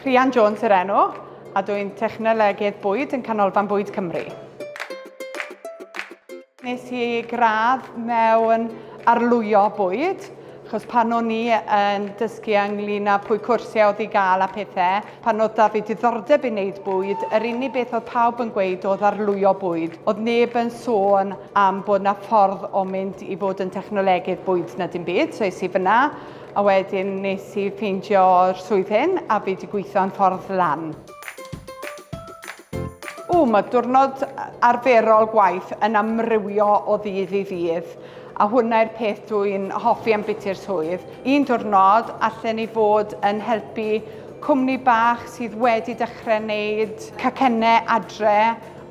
Rhian Jones yw'r enw, a dwi'n Technolegydd Bwyd yn Canolfan Bwyd Cymru. Nes i gradd mewn arlwyo bwyd, achos pan o'n i yn dysgu ynglyn â pwy cwrsiau oedd i gael a pethau, pan oedd da fi diddordeb i wneud bwyd, yr unig beth oedd pawb yn gweud oedd arlwyo bwyd. Oedd neb yn sôn am bod yna ffordd o mynd i fod yn technolegydd bwyd na dim byd, so es i fyna, a wedyn nes i ffeindio'r swydd hyn a fi wedi gweithio'n ffordd lan. Mae diwrnod arferol gwaith yn amrywio o ddydd i ddydd, a hwnna yw'r peth dwi'n hoffi am biti'r swydd. Un diwrnod allan ni fod yn helpu cwmni bach sydd wedi dechrau wneud cacennau adre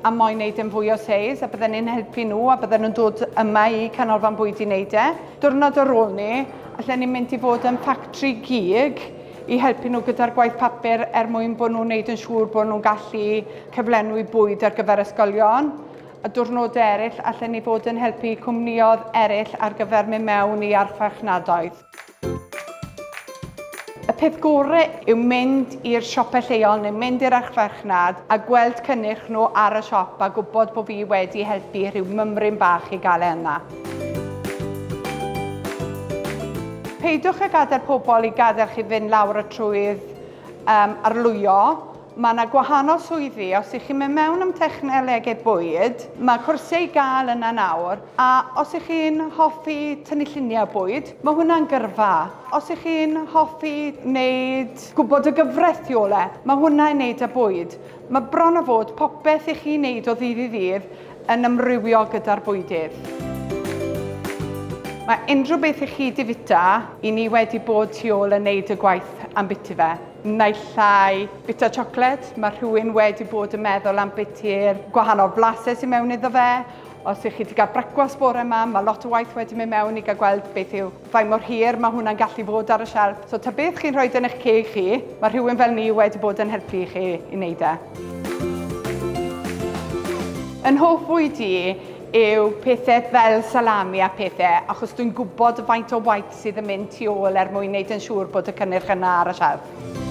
a moyn wneud yn fwy o seis, a bydden ni'n helpu nhw a bydden nhw'n dod yma i Canolfan Bwyd i wneud e. Diwrnod ar ôl ni, allan ni'n mynd i fod yn ffactri gig i helpu nhw gyda'r gwaith papur mwyn bod nhw'n wneud yn siŵr bod nhw'n gallu cyflenwi bwyd ar gyfer ysgolion. A diwrnod eraill allan ni fod yn helpu cwmnioedd eraill ar gyfer mynd mewn i archfarchnadoedd. Y peth gorau yw mynd i'r siopau lleol neu mynd i'r archfarchnad a gweld cynnyrch nhw ar y siop a gwybod bod fi wedi helpu rhyw mymryn bach i gael yna. Peidwch a gadael pobl i gadael chi fynd lawr y trwydd arlwyo. Mae yna gwahanol swyddi. Os ych chi'n mynd mewn am technolegydd bwyd, mae cwrsiau i gael yna nawr. A os ych chi'n hoffi tynnu lluniau bwyd, mae hwnna'n gyrfa. Os ych chi'n hoffi gwybod y gyfraith i ole, mae hwnna'n wneud â bwyd. Mae bron o fod popeth i chi'n wneud o ddydd i ddydd yn amrywio gyda'r bwydydd. Mae unrhyw beth i chi di fita, i ni wedi bod tu ôl yn wneud y gwaith am biti fe. Naill ai bita siocled, mae rhywun wedi bod yn meddwl am biti'r gwahanol flasau sy'n mewn iddo fe. Os ych chi wedi cael brecwast bore yma, mae lot o waith wedi mynd mewn i gael gweld beth yw faint mor hir mae hwnna'n gallu fod ar y shelf. So ta beth chi'n rhoi yn eich ceg chi, mae rhywun fel ni wedi bod yn helpu chi i wneud e. Yn hoff fwyd i yw pethau fel salami a pethau, achos dwi'n gwybod faint o waith sydd yn mynd tu ôl mwyn wneud yn siŵr bod y cynnyrch yna ar y shelf.